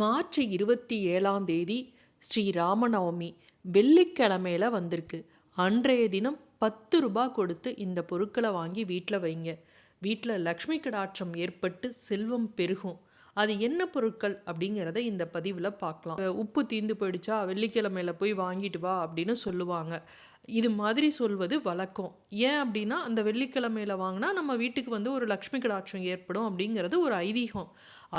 March 27ஆம் தேதி ஸ்ரீ ராமநவமி வெள்ளிக்கிழமையில வந்திருக்கு. அன்றைய தினம் 10 ரூபாய் கொடுத்து இந்த பொருட்களை வாங்கி வீட்டில் வைங்க. வீட்டில் லக்ஷ்மி கடாட்சம் ஏற்பட்டு செல்வம் பெருகும். அது என்ன பொருட்கள் அப்படிங்கிறத இந்த பதிவில் பார்க்கலாம். உப்பு தீந்து போயிடுச்சா வெள்ளிக்கிழமையில போய் வாங்கிட்டு வா அப்படின்னு சொல்லுவாங்க. இது மாதிரி சொல்வது வழக்கம். ஏன் அப்படின்னா அந்த வெள்ளிக்கிழமையில வாங்கினா நம்ம வீட்டுக்கு வந்து ஒரு லக்ஷ்மி கடாட்சம் ஏற்படும் அப்படிங்கிறது ஒரு ஐதீகம்.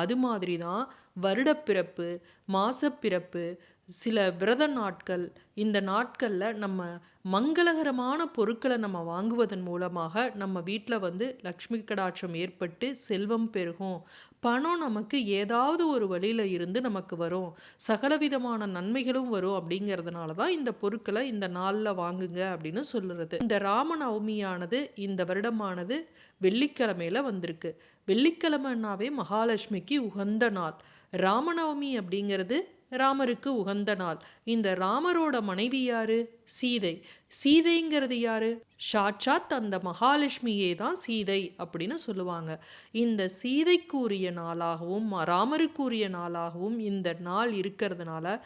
அது மாதிரி தான் வருடப்பிறப்பு, மாசப்பிறப்பு, சில விரத நாட்கள், இந்த நாட்களில் நம்ம மங்களகரமான பொருட்களை நம்ம வாங்குவதன் மூலமாக நம்ம வீட்டில் வந்து லக்ஷ்மி கடாட்சம் ஏற்பட்டு செல்வம் பெருகும். பணம் நமக்கு ஏதாவது ஒரு வழியில் இருந்து நமக்கு வரும், சகலவிதமான நன்மைகளும் வரும். அப்படிங்கிறதுனால தான் இந்த பொருட்களை இந்த நாளில் வாங்குங்க அப்படின்னு சொல்லுறது. இந்த ராமநவமியானது இந்த வருடமானது வெள்ளிக்கிழமையில வந்திருக்கு. வெள்ளிக்கிழமைனாவே மகாலட்சுமிக்கு உகந்த நாள். ராமநவமி அப்படிங்கிறது ராமருக்கு உகந்த நாள். இந்த ராமரோட மனைவி யாரு? சீதை. சீதைங்கிறது யாரு? சாட்சாத் அந்த மகாலட்சுமியே தான் சீதை அப்படின்னு சொல்லுவாங்க. இந்த சீதைக்குரிய நாளாகவும் ராமருக்குரிய நாளாகவும் இந்த நாள் இருக்கிறதுனால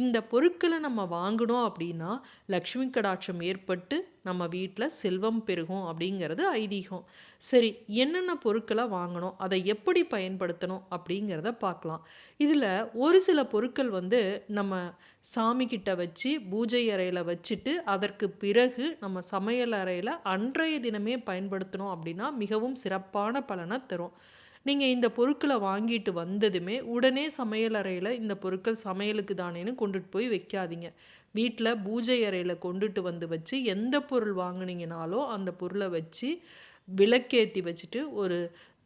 இந்த பொருட்களை நம்ம வாங்கணும் அப்படின்னா லக்ஷ்மி கடாட்சம் ஏற்பட்டு நம்ம வீட்டில் செல்வம் பெருகும் அப்படிங்கிறது ஐதீகம். சரி, என்னென்ன பொருட்களை வாங்கணும், அதை எப்படி பயன்படுத்தணும் அப்படிங்கிறத பார்க்கலாம். இதில் ஒரு சில பொருட்கள் வந்து நம்ம சாமி கிட்ட வச்சு பூஜை அறையில் வச்சுட்டு அதற்கு பிறகு நம்ம சமையல் அறையில் அன்றைய தினமே பயன்படுத்தணும் அப்படின்னா மிகவும் சிறப்பான பலனை தரும். நீங்கள் இந்த பொருட்களை வாங்கிட்டு வந்ததுமே உடனே சமையல் அறையில் இந்த பொருட்கள் சமையலுக்கு தானேன்னு கொண்டுட்டு போய் வைக்காதீங்க. வீட்டில் பூஜை அறையில் கொண்டுட்டு வந்து வச்சு எந்த பொருள் வாங்கினீங்கனாலும் அந்த பொருளை வச்சு விளக்கேற்றி வச்சுட்டு ஒரு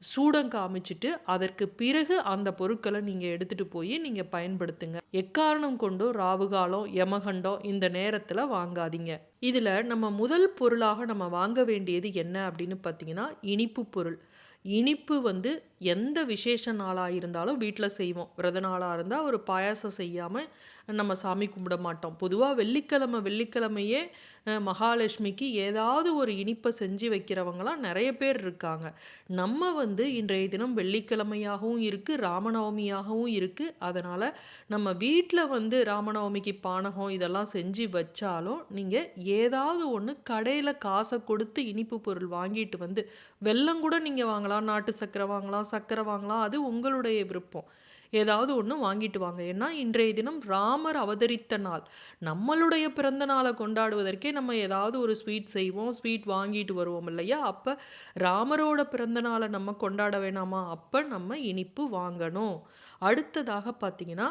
சூடம் காமிச்சிட்டு அதற்கு பிறகு அந்த பொருட்களை நீங்கள் எடுத்துகிட்டு போய் நீங்கள் பயன்படுத்துங்க. எக்காரணம் கொண்டோ ராவுகாலம் யமகண்டம் இந்த நேரத்தில் வாங்காதீங்க. இதில் நம்ம முதல் பொருளாக நம்ம வாங்க வேண்டியது என்ன அப்படின்னு பார்த்தீங்கன்னா இனிப்பு பொருள். இனிப்பு வந்து எந்த விசேஷ நாளாக இருந்தாலும் வீட்டில் செய்வோம். விரத நாளாக இருந்தால் ஒரு பாயாசம் செய்யாமல் நம்ம சாமி கும்பிட மாட்டோம். பொதுவாக வெள்ளிக்கிழமையே மகாலட்சுமிக்கு ஏதாவது ஒரு இனிப்பை செஞ்சு வைக்கிறவங்களாம் நிறைய பேர் இருக்காங்க. நம்ம வந்து இன்றைய தினம் வெள்ளிக்கிழமையாகவும் இருக்குது, ராமநவமியாகவும் இருக்குது. அதனால் நம்ம வீட்டில் வந்து ராமநவமிக்கு பானகம் இதெல்லாம் செஞ்சு வச்சாலும் நீங்கள் ஏதாவது ஒன்று கடையில் காசை கொடுத்து இனிப்பு பொருள் வாங்கிட்டு வந்து, வெல்லம் கூட நீங்கள் வாங்கலாம், நாட்டு சர்க்கரை வாங்கலாம், சர்க்கரை வாங்கலாம், அது உங்களுடைய விருப்பம். ஏதாவது ஒன்று வாங்கிட்டு வாங்க. ஏன்னா இன்றைய தினம் ராமர் அவதரித்த நாள். நம்மளுடைய பிறந்த நாளை கொண்டாடுவதற்கே நம்ம ஏதாவது ஒரு ஸ்வீட் செய்வோம், ஸ்வீட் வாங்கிட்டு வருவோம் இல்லையா? அப்போ ராமரோட பிறந்த நாளை நம்ம கொண்டாட வேணாமா? அப்போ நம்ம இனிப்பு வாங்கணும். அடுத்ததாக பார்த்தீங்கன்னா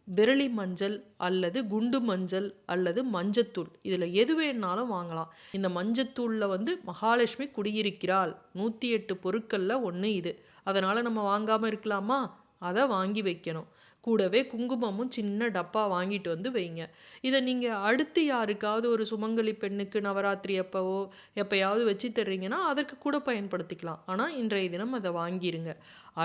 விரலி மஞ்சள் அல்லது குண்டு மஞ்சள் அல்லது மஞ்சத்தூள், இதில் எது வேணாலும் வாங்கலாம். இந்த மஞ்சத்தூளில் வந்து மகாலட்சுமி குடியிருக்கிறாள். 108 பொருட்களில் ஒன்று இது. அதனால் நம்ம வாங்காமல் இருக்கலாமா? அதை வாங்கி வைக்கணும். கூடவே குங்குமமும் சின்ன டப்பா வாங்கிட்டு வந்து வைங்க. இதை நீங்கள் அடுத்து யாருக்காவது ஒரு சுமங்கலி பெண்ணுக்கு நவராத்திரி அப்போவோ எப்போயாவது வச்சு தர்றீங்கன்னா அதற்கு கூட பயன்படுத்திக்கலாம். ஆனால் இன்றைய தினம் அதை வாங்கிருங்க.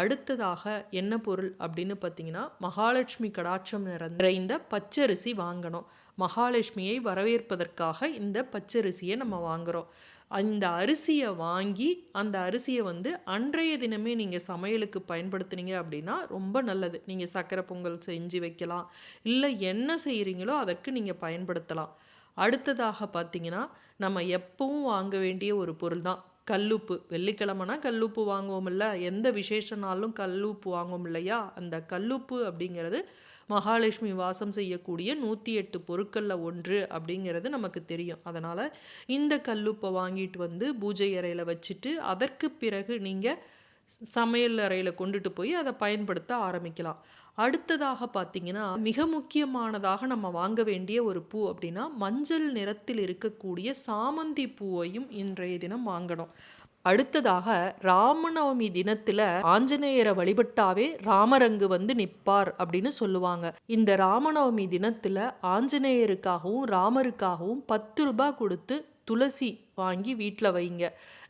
அடுத்ததாக என்ன பொருள் அப்படின்னு பார்த்தீங்கன்னா மகாலட்சுமி கடாட்சம் நிறைந்த பச்சரிசி வாங்கணும். மகாலட்சுமியை வரவேற்பதற்காக இந்த பச்சரிசியை நம்ம வாங்குகிறோம். அந்த அரிசியை வாங்கி அந்த அரிசியை வந்து அன்றைய தினமே நீங்கள் சமையலுக்கு பயன்படுத்துனீங்க அப்படின்னா ரொம்ப நல்லது. நீங்கள் சக்கரை பொங்கல் செஞ்சு வைக்கலாம், இல்லை என்ன செய்கிறீங்களோ அதற்கு நீங்கள் பயன்படுத்தலாம். அடுத்ததாக பார்த்தீங்கன்னா நம்ம எப்பவும் வாங்க வேண்டிய ஒரு பொருள் தான் கல்லுப்பு. வெள்ளிக்கிழமைனா கல்லுப்பு வாங்குவோம் இல்லை, எந்த விசேஷ நாளும் கல்லுப்பு வாங்குவோம் இல்லையா? அந்த கல்லுப்பு அப்படிங்கிறது மகாலட்சுமி வாசம் செய்யக்கூடிய 108 பொருட்களில் ஒன்று அப்படிங்கிறது நமக்கு தெரியும். அதனால் இந்த கல்லுப்பை வாங்கிட்டு வந்து பூஜை அறையில் வச்சுட்டு அதற்கு பிறகு நீங்கள் சமையல் அறையில் கொண்டுட்டு போய் அதை பயன்படுத்த ஆரம்பிக்கலாம். அடுத்ததாக பார்த்தீங்கன்னா மிக முக்கியமானதாக நம்ம வாங்க வேண்டிய ஒரு பூ அப்படின்னா மஞ்சள் நிறத்தில் இருக்கக்கூடிய சாமந்தி பூவையும் இன்றைய தினம் வாங்கணும். அடுத்ததாக ராமநவமி தினத்துல ஆஞ்சநேயரை வழிபட்டாவே ராமரங்கு வந்து நிற்பார் அப்படின்னு சொல்லுவாங்க. இந்த ராமநவமி தினத்துல ஆஞ்சநேயருக்காகவும் ராமருக்காகவும் 10 ரூபாய் கொடுத்து துளசி வாங்கி வீட்டில் வைங்க.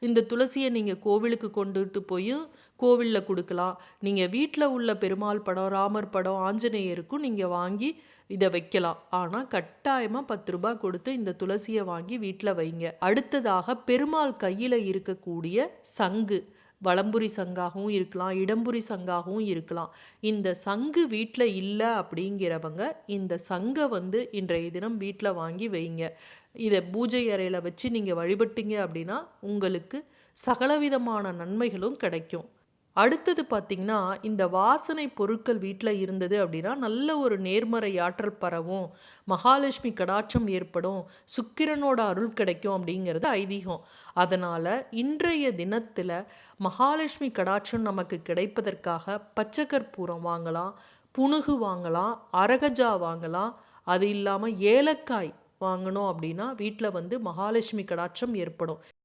இந்த துளசியை நீங்கள் கோவிலுக்கு கொண்டுட்டு போய் கோவிலில் கொடுக்கலாம். நீங்கள் வீட்டில் உள்ள பெருமாள் படம், ராமர் படம், ஆஞ்சநேயருக்கும் நீங்கள் வாங்கி இதை வைக்கலாம். ஆனால் கட்டாயமாக 10 ரூபாய் கொடுத்து இந்த துளசியை வாங்கி வீட்டில் வைங்க. அடுத்ததாக பெருமாள் கையில் இருக்கக்கூடிய சங்கு, வலம்புரி சங்காகவும் இருக்கலாம், இடம்புரி சங்காகவும் இருக்கலாம். இந்த சங்கு வீட்டில் இல்லை அப்படிங்கிறவங்க இந்த சங்கை வந்து இன்றைய தினம் வீட்டில் வாங்கி வைங்க. இதை பூஜை அறையில் வச்சு நீங்கள் வழிபட்டீங்க அப்படின்னா உங்களுக்கு சகலவிதமான நன்மைகளும் கிடைக்கும். அடுத்தது பார்த்திங்கன்னா, இந்த வாசனை பொருட்கள் வீட்டில் இருந்தது அப்படின்னா நல்ல ஒரு நேர்மறை ஆற்றல் பரவும், மகாலட்சுமி கடாட்சம் ஏற்படும், சுக்கிரனோட அருள் கிடைக்கும் அப்படிங்கிறது ஐதீகம். அதனால் இன்றைய தினத்தில் மகாலட்சுமி கடாட்சம் நமக்கு கிடைப்பதற்காக பச்சை கற்பூரம் வாங்கலாம், புனுகு வாங்கலாம், அரகஜா வாங்கலாம். அது இல்லாமல் ஏலக்காய் வாங்கினோம் அப்படின்னா வீட்டில் வந்து மகாலட்சுமி கடாட்சம் ஏற்படும்.